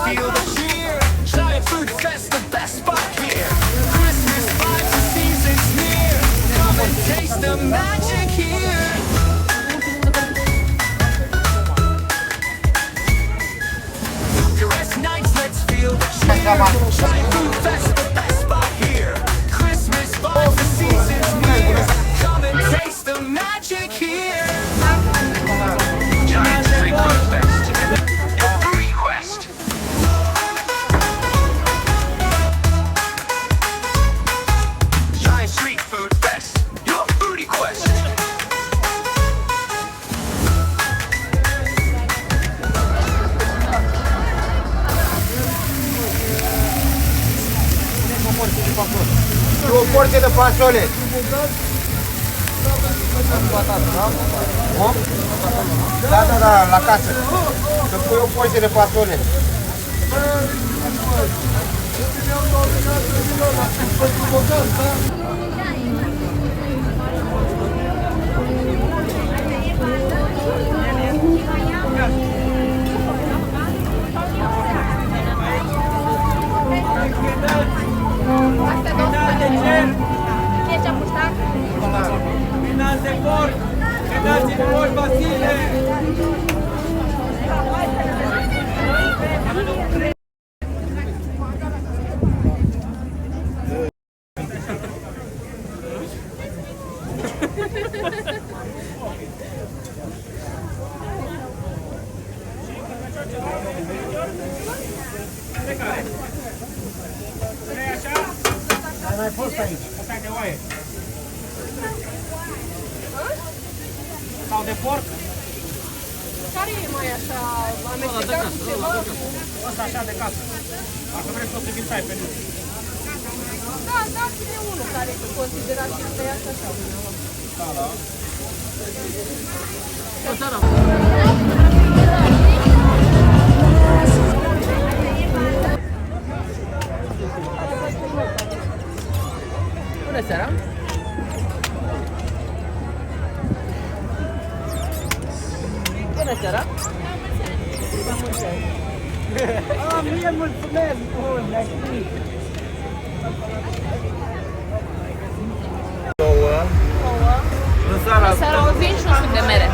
Feel the cheer, giant food fest, the best spot here. Christmas vibes, the season's near. Come and taste the magic here. Bucharest nights, let's feel the cheer. Giant food fest, the best spot here. Christmas vibes, the season's near. Come and taste the magic here. Giant street food fest. Și o porție de fasole. Da, da, da, la casă. Să pui o porție de fasole. Final de porc, pedați de porc, Vasile! Ai mai fost aici? Asta e de oaie. Sau de porc? Care e mai așa amestecat cu ceva? Asta așa de casă. Dacă vrei să o să pe noi. Da, dați-ne unul care considerați că tăiați așa. Da, da. Bună seara! Bună seara! Mie mulțumesc! Bun, mersi! Bună seara, o vin și un suc de mere.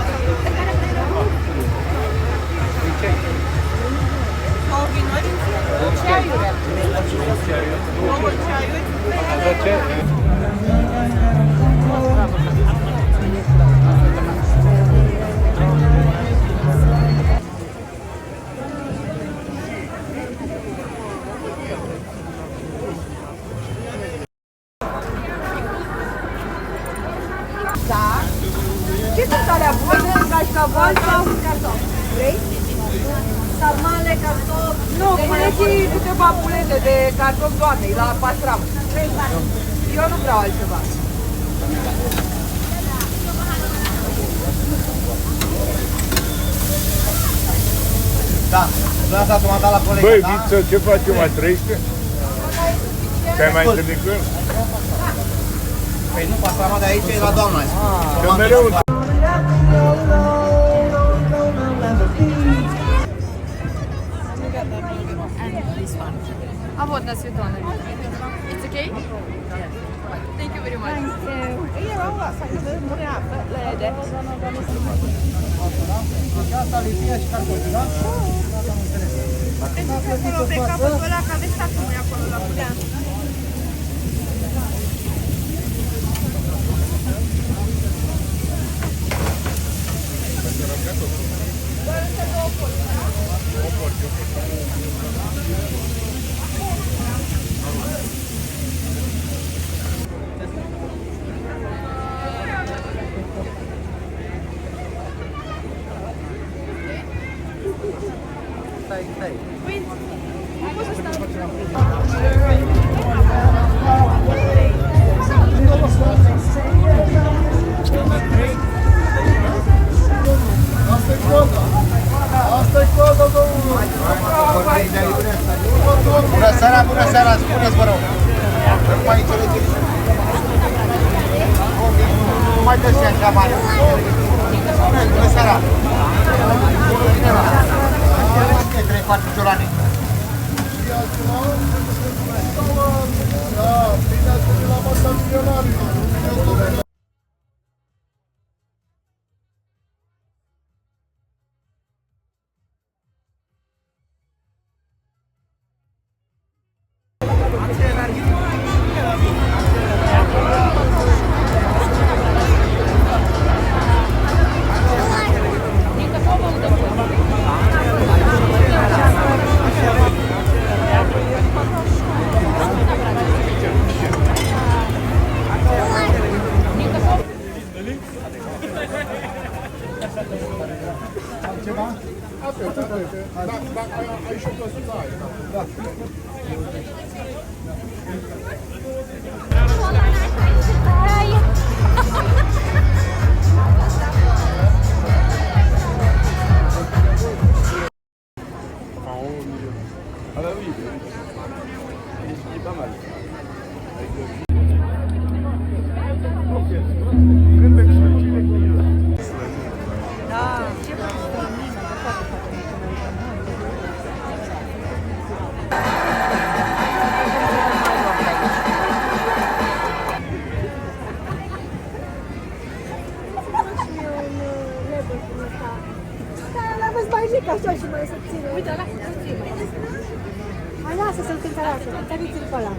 Două vinuri? Ceaiuri. Două ceaiuri? Da. Ce sunt alea bune? Cașcaval sau cartofi? Vrei? Sarmale, cartofi? Nu, puneți câteva bulete de cartofi doamnei la pastram. Eu nu vreau altceva. Da, vreau să m-am dat la colega, băi, da? Viță, ce faci, mai trăiește? Te-ai mai întâlnit cu el? Păi nu, pastrama de aici e la doamna. Că mereu... А вот на Светлана. It's okay? Thank you very much. Asta lipia și cartofi, da? Acolo pe capătul ăla, că aveți tacumul acolo la putea. Stai. Nu pot să stau. Asta-i coada, domnule! Bună seara, spuneți, vă rog! Nu mai înțelegeți? Nu mai dă-și așa mare! Bună seara! Trei foarte ciolane. Bine ați venit la masa milionarilor! Ai și o căsuță, ai. Da. Ah bah oui, c'est pas mal. Așa și mai subțire. Uite, ăla cu subțire. Hai, lasă să-l cântărească. Cântăriți-l pe ăla.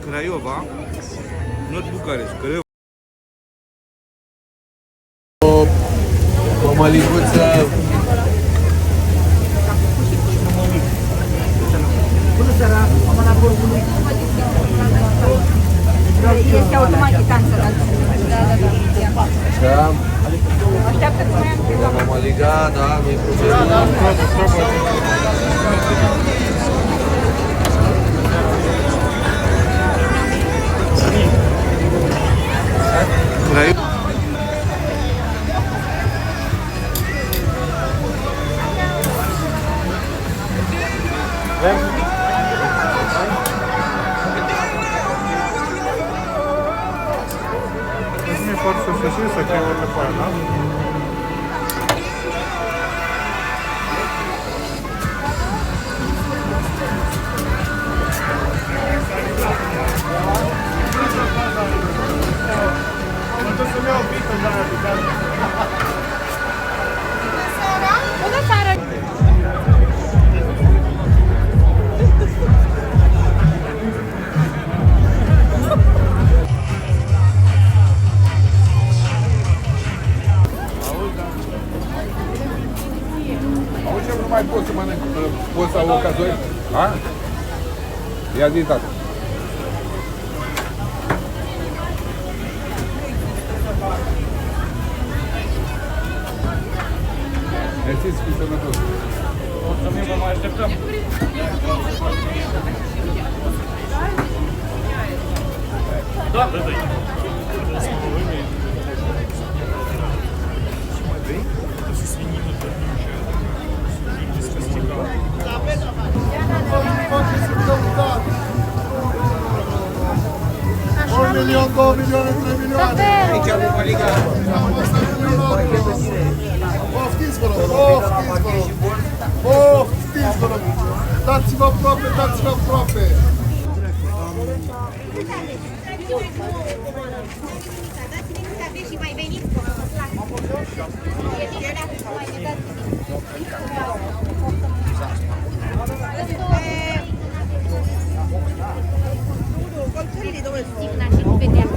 Craiova, not Bucharest, Craiova. O măliguță. Bună seara, Pomana Porcului. Este automat chitanță. Da. Așteaptă că mai am ceva. O măliga, da, nu-i problemă. Мне хочется сосиски, такие вот такое, да? Это сумел пить, да, обязательно. Bună seara! Auzi, nu mai pot să mănânc, pot să au ocazori? A? Ia zi, tată. Mersi, fi sănătos. Mulțumim, vă mai așteptăm. Da, da, da. Da, milion, 2 milioane, 3 milioane. Aici am o ligă. Poftiți, vă rog, poftiți, vă rog. Poftiți, vă rog. Dați-vă aproape, dați-vă aproape. Și mai veniți cu e bine dacă mai ne dați Stigna și nu vedea.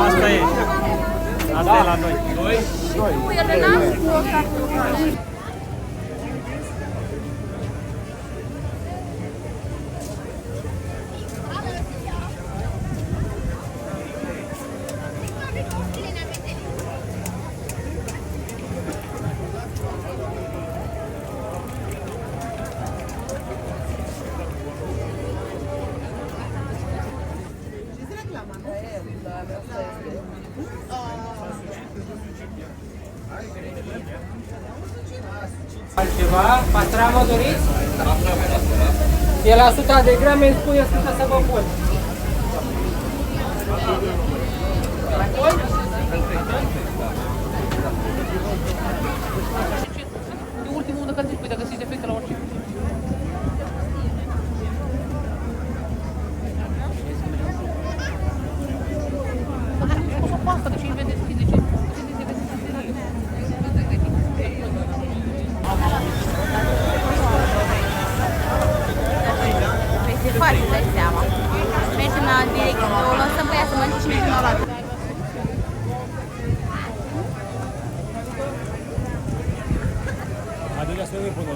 Asta e. Asta e la noi. Cu Elena? Altceva? Pastramă doriți? E la 100 de grame, îmi spui 100 să vă pun. E ultimul unde când îți pui de găsit defecte la orice. O pastă, de ce inventezi de ce? Este foarte, dai seama. Mergem la direct, o lăsăm pe ea să mănânce și mergem la altă. Adică să nu-i pun la